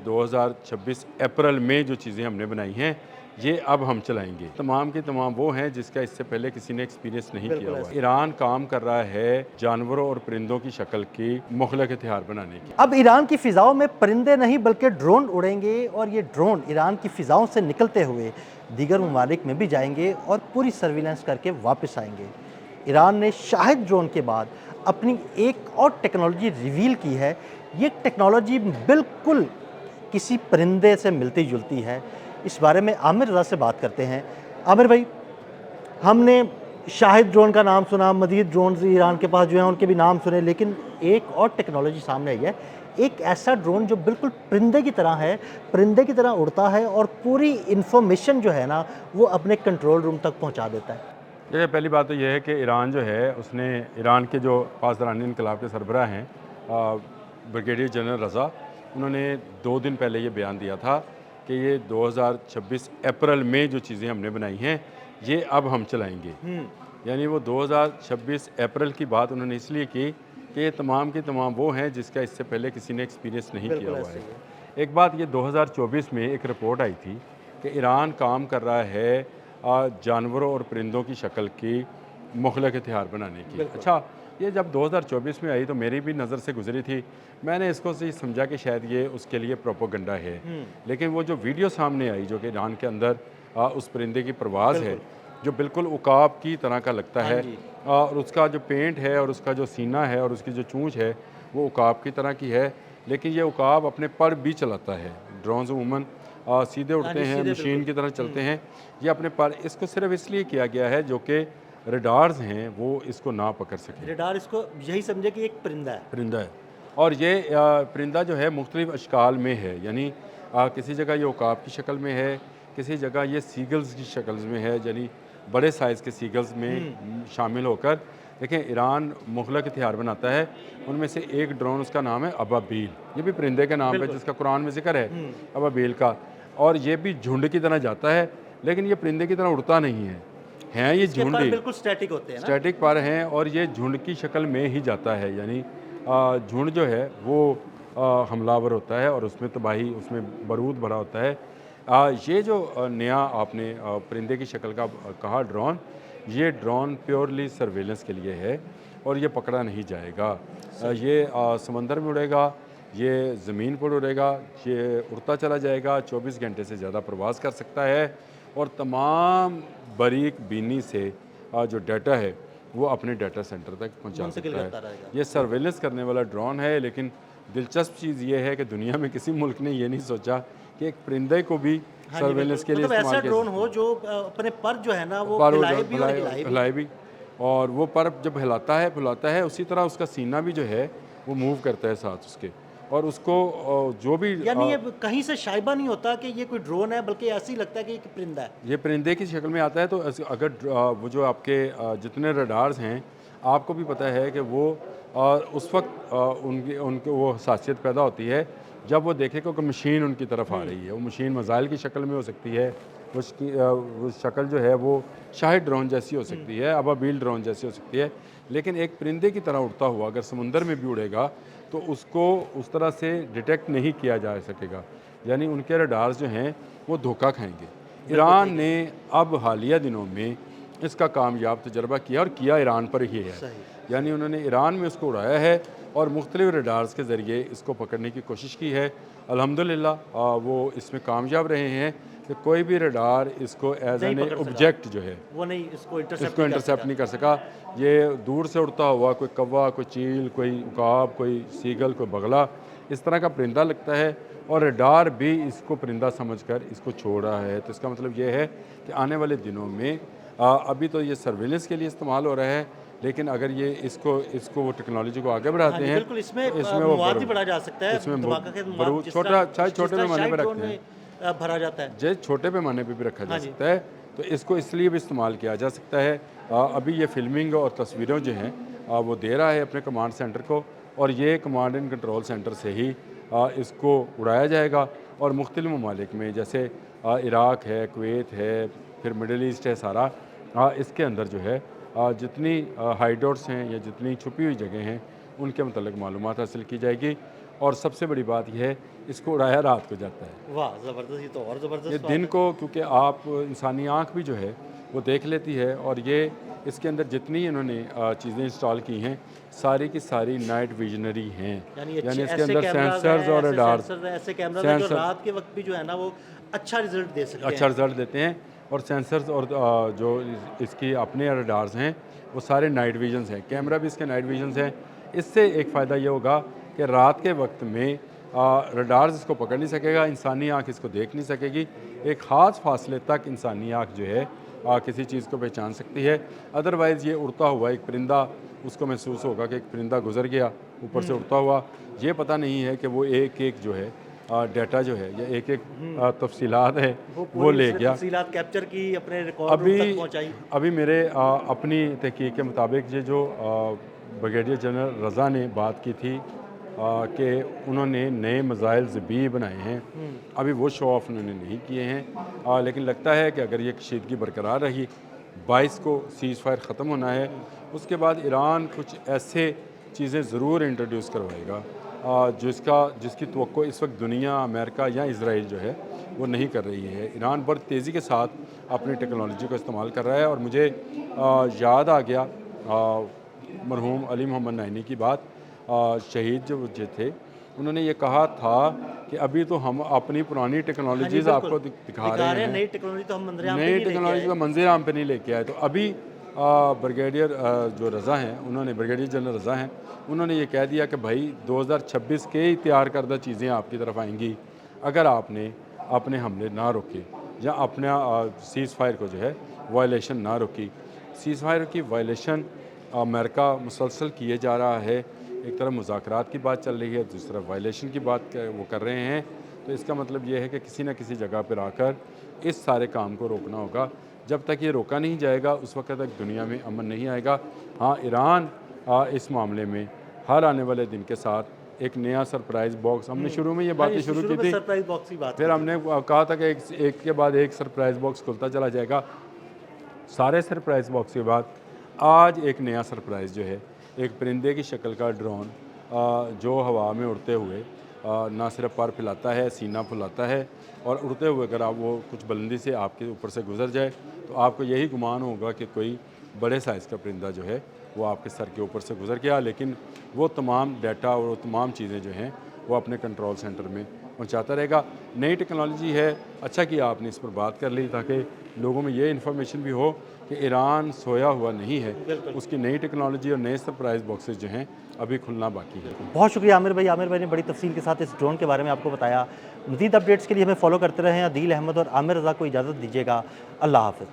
2026 अप्रैल में जो चीज़ें हमने बनाई हैं ये अब हम चलाएंगे। तमाम की तमाम वो हैं जिसका इससे पहले किसी ने एक्सपीरियंस नहीं किया हुआ। ईरान काम कर रहा है जानवरों और परिंदों की शक्ल की मुख्तलिफ हथियार बनाने की। अब ईरान की फ़िज़ाओं में परिंदे नहीं बल्कि ड्रोन उड़ेंगे और ये ड्रोन ईरान की फ़िज़ाओं से निकलते हुए दीगर ममालिक में भी जाएंगे और पूरी सर्विलेंस करके वापस आएंगे। ईरान ने शाहिद ड्रोन के बाद अपनी एक और टेक्नोलॉजी रिवील की है। ये टेक्नोलॉजी बिल्कुल किसी परिंदे से मिलती जुलती है। इस बारे में आमिर रज़ा से बात करते हैं। आमिर भाई, हमने शाहिद ड्रोन का नाम सुना, मज़ीद ड्रोन ईरान के पास जो हैं उनके भी नाम सुने, लेकिन एक और टेक्नोलॉजी सामने आई है। एक ऐसा ड्रोन जो बिल्कुल परिंदे की तरह है, परिंदे की तरह उड़ता है और पूरी इन्फॉर्मेशन जो है ना वो अपने कंट्रोल रूम तक पहुंचा देता है। देखिए, पहली बात तो यह है कि ईरान जो है उसने ईरान के जो पासदारानी इनकलाब के सरबराह हैं ब्रिगेडियर जनरल रज़ा, उन्होंने 2 दिन पहले ये बयान दिया था कि ये 2026 अप्रैल में जो चीज़ें हमने बनाई हैं ये अब हम चलाएंगे। यानी वो 2026 अप्रैल की बात उन्होंने इसलिए की कि ये तमाम की तमाम वो हैं जिसका इससे पहले किसी ने एक्सपीरियंस नहीं किया हुआ है। एक बात ये 2024 में एक रिपोर्ट आई थी कि ईरान काम कर रहा है जानवरों और परिंदों की शक्ल की मुख्तलिफ हथियार बनाने की। अच्छा, ये जब 2024 में आई तो मेरी भी नज़र से गुजरी थी। मैंने इसको से समझा कि शायद ये उसके लिए प्रोपोगंडा है, लेकिन वो जो वीडियो सामने आई जो कि ईरान के अंदर उस परिंदे की परवाज़ है जो बिल्कुल उकाब की तरह का लगता है और उसका जो पेंट है और उसका जो सीना है और उसकी जो चूंच है वो उकाब की तरह की है, लेकिन ये उकाब अपने पर भी चलाता है। ड्रोन्स अमूमन सीधे उड़ते हैं, मशीन की तरह चलते हैं, ये अपने पर। इसको सिर्फ इसलिए किया गया है जो कि रडार्स हैं वो इसको ना पकड़ सके। रडार इसको यही समझे कि एक परिंदा है। और ये परिंदा जो है मुख्तलिफ अशकाल में है, यानी किसी जगह ये उकाब की शक्ल में है, किसी जगह ये सीगल्स की शक्ल में है, यानी बड़े साइज़ के सीगल्स में शामिल होकर। देखें, ईरान मुख्तलिफ हथियार बनाता है, उनमें से एक ड्रोन उसका नाम है अबाबील। ये भी परिंदे के नाम पे जिसका कुरान में जिक्र है अबाबील का, और ये भी झुंड की तरह जाता है, लेकिन ये परिंदे की तरह उड़ता नहीं है। हैं ये झुंड ही, बिल्कुल स्टैटिक होते हैं ना? स्टैटिक पर हैं और ये झुंड की शक्ल में ही जाता है, यानी झुंड जो है वो हमलावर होता है और उसमें तबाही, उसमें बारूद भरा होता है। ये जो नया आपने परिंदे की शक्ल का कहा ड्रोन, ये ड्रोन प्योरली सर्वेलेंस के लिए है और ये पकड़ा नहीं जाएगा। ये समंदर में उड़ेगा, ये ज़मीन पर उड़ेगा, ये उड़ता चला जाएगा, 24 घंटे से ज़्यादा प्रवास कर सकता है और तमाम बारीक बीनी से जो डाटा है वो अपने डाटा सेंटर तक पहुंचा सकता है। ये सर्वेलेंस करने वाला ड्रोन है, लेकिन दिलचस्प चीज़ ये है कि दुनिया में किसी मुल्क ने ये नहीं सोचा कि एक परिंदे को भी सर्वेलेंस के लिए इस्तेमाल ऐसा ड्रोन हो जो अपने पर जो है ना वो हिलाए भी, और वो पर जब फुलाता है उसी तरह उसका सीना भी जो है वो मूव करता है साथ उसके, और उसको जो भी, यानी ये कहीं से शाइबा नहीं होता कि ये कोई ड्रोन है, बल्कि ऐसे ही लगता है कि ये परिंदा है। ये परिंदे की शक्ल में आता है। तो अगर वो जो आपके जितने रडार्स हैं, आपको भी पता है कि वो उस वक्त उनके वो हसासियत पैदा होती है जब वो देखे कि मशीन उनकी तरफ आ रही है। वो मशीन मिसाइल की शक्ल में हो सकती है, उसकी वो शक्ल जो है वो शाहिद ड्रोन जैसी हो सकती है, अबाबील ड्रोन जैसी हो सकती है, लेकिन एक परिंदे की तरह उड़ता हुआ अगर समुंदर में भी उड़ेगा तो उसको उस तरह से डिटेक्ट नहीं किया जा सकेगा, यानी उनके रडार्स जो हैं वो धोखा खाएंगे। ईरान ने अब हालिया दिनों में इसका कामयाब तजर्बा किया और किया ईरान पर ही है, यानी उन्होंने ईरान में उसको उड़ाया है और मुख्तलिफ रडार्स के ज़रिए इसको पकड़ने की कोशिश की है। अल्हम्दुलिल्लाह वो इसमें कामयाब रहे हैं कि कोई भी रडार इसको एज एन ऑब्जेक्ट जो है वो नहीं इसको इंटरसेप्ट नहीं कर सका। ये दूर से उड़ता हुआ कोई कौवा, कोई चील, कोई उकाब, कोई सीगल, कोई बगला, इस तरह का परिंदा लगता है और रडार भी इसको परिंदा समझकर इसको छोड़ रहा है। तो इसका मतलब ये है कि आने वाले दिनों में अभी तो ये सर्वेलेंस के लिए इस्तेमाल हो रहा है, लेकिन अगर ये इसको वो टेक्नोलॉजी को आगे बढ़ाते हैं तो इसमें वो बढ़ा जा सकता है, छोटे पैमाने पर रखते हैं, भरा जाता है, जो छोटे पैमाने पर भी रखा जा सकता है, तो इसको इसलिए भी इस्तेमाल किया जा सकता है। अभी ये फिल्मिंग और तस्वीरें जो हैं वो दे रहा है अपने कमांड सेंटर को, और ये कमांड एंड कंट्रोल सेंटर से ही इसको उड़ाया जाएगा और मुख्तलिफ ममालिक में जैसे इराक़ है, कुवैत है, फिर मिडल ईस्ट है, सारा इसके अंदर जो है जितनी हाइडआउट्स हैं या जितनी छुपी हुई जगह हैं उनके मतलब मालूमात हासिल की जाएगी और सबसे बड़ी बात यह है इसको उड़ाया रात को जाता है। वाह ज़बरदस्त, ये तो और ज़बरदस्त ये बात दिन है। को क्योंकि आप इंसानी आँख भी जो है वो देख लेती है, और ये इसके अंदर जितनी इन्होंने चीज़ें इंस्टॉल की हैं सारी की सारी नाइट विजनरी हैं। यानी यानी इसके ऐसे अंदर कैमरास सेंसर्स हैं, और ऐसे रडार सेंसर्स हैं, ऐसे कैमरास हैं जो सेंसर रात के वक्त भी जो है ना वो अच्छा रिजल्ट दे सकते अच्छा हैं। रिजल्ट देते हैं, और सेंसर्स और जो इसकी अपने रडार्स हैं वो सारे नाइट विजन्स हैं, कैमरा भी इसके नाइट विजन्स हैं। इससे एक फ़ायदा ये होगा कि रात के वक्त में रडार्स इसको पकड़ नहीं सकेगा, इंसानी आँख इसको देख नहीं सकेगी। एक ख़ास फासले तक इंसानी आँख जो है किसी चीज़ को पहचान सकती है। अदरवाइज़ ये उड़ता हुआ एक परिंदा, उसको महसूस होगा कि एक परिंदा गुजर गया ऊपर से उड़ता हुआ, ये पता नहीं है कि वो एक एक जो है डाटा जो है या एक एक तफसीलात है वो पूरी ले उसने गया। तफसीलात कैप्चर की, अपने रिकॉर्ड रूम तक अभी पहुंचाई। अभी मेरे अपनी तहकीक के मुताबिक ये जो ब्रिगेडियर जनरल रज़ा ने बात की थी कि उन्होंने नए मिसाइल्स भी बनाए हैं, अभी वो शो ऑफ उन्होंने नहीं किए हैं, लेकिन लगता है कि अगर ये कशीदगी बरकरार रही, 22 को सीज़ फायर ख़त्म होना है, उसके बाद ईरान कुछ ऐसे चीज़ें ज़रूर इंट्रोड्यूस करवाएगा जिसकी तवक्को इस वक्त दुनिया, अमेरिका या इजराइल जो है वो नहीं कर रही है। ईरान बहुत तेज़ी के साथ अपनी टेक्नोलॉजी को इस्तेमाल कर रहा है, और मुझे याद आ गया मरहूम अली मोहम्मद नैनी की बात। शहीद जो थे उन्होंने ये कहा था कि अभी तो हम अपनी पुरानी हाँ जी, टेक्नोलॉजीज़ बिल्कुल। आपको दिखा रहे हैं, नई टेक्नोलॉजी तो हम मंजरेआम पे नई नहीं लेके टेक्नोलॉजी आए। का मंजिल आम पे नहीं लेके आए। तो अभी ब्रिगेडियर जो रज़ा हैं, उन्होंने ब्रिगेडियर जनरल रज़ा हैं, उन्होंने ये कह दिया कि भाई 2026 के ही तैयार करदा चीज़ें आपकी तरफ आएंगी अगर आपने अपने हमले ना रोके या अपना सीज़ फायर को जो है वायलेशन ना रोकी। सीज़ फायर की वायलेशन अमेरिका मुसलसल किए जा रहा है, एक तरफ मुज़ाकरात की बात चल रही है, दूसरी तरफ वायलेशन की बात वो कर रहे हैं। तो इसका मतलब ये है कि किसी न किसी जगह पर आकर इस सारे काम को रोकना होगा। जब तक ये रोका नहीं जाएगा उस वक्त तक दुनिया में अमन नहीं आएगा। हाँ, ईरान इस मामले में हर आने वाले दिन के साथ एक नया सरप्राइज़ बॉक्स, हमने शुरू में ये बातें शुरू की थी, सरप्राइज बॉक्स की बात फिर हमने कहा था कि एक के बाद एक सरप्राइज़ बॉक्स खुलता चला जाएगा। सारे सरप्राइज़ बॉक्स के बाद आज एक नया सरप्राइज़ जो है, एक परिंदे की शक्ल का ड्रोन जो हवा में उड़ते हुए ना सिर्फ पर फैलाता है, सीना फुलाता है, और उड़ते हुए अगर आप वो कुछ बुलंदी से आपके ऊपर से गुजर जाए तो आपको यही गुमान होगा कि कोई बड़े साइज़ का परिंदा जो है वो आपके सर के ऊपर से गुजर गया, लेकिन वो तमाम डाटा और वो तमाम चीज़ें जो हैं वो अपने कंट्रोल सेंटर में पहुंचाता रहेगा। नई टेक्नोलॉजी है, अच्छा कि आपने इस पर बात कर ली ताकि लोगों में ये इन्फॉर्मेशन भी हो कि ईरान सोया हुआ नहीं है, उसकी नई टेक्नोलॉजी और नए सरप्राइज़ बॉक्सेस जो हैं अभी खुलना बाकी है। बहुत शुक्रिया आमिर भाई। आमिर भाई ने बड़ी तफसील के साथ इस ड्रोन के बारे में आपको बताया। मज़ीद अपडेट्स के लिए हमें फॉलो करते रहें। अदील अहमद और आमिर रज़ा को इजाज़त दीजिएगा। अल्लाह हाफ़िज़।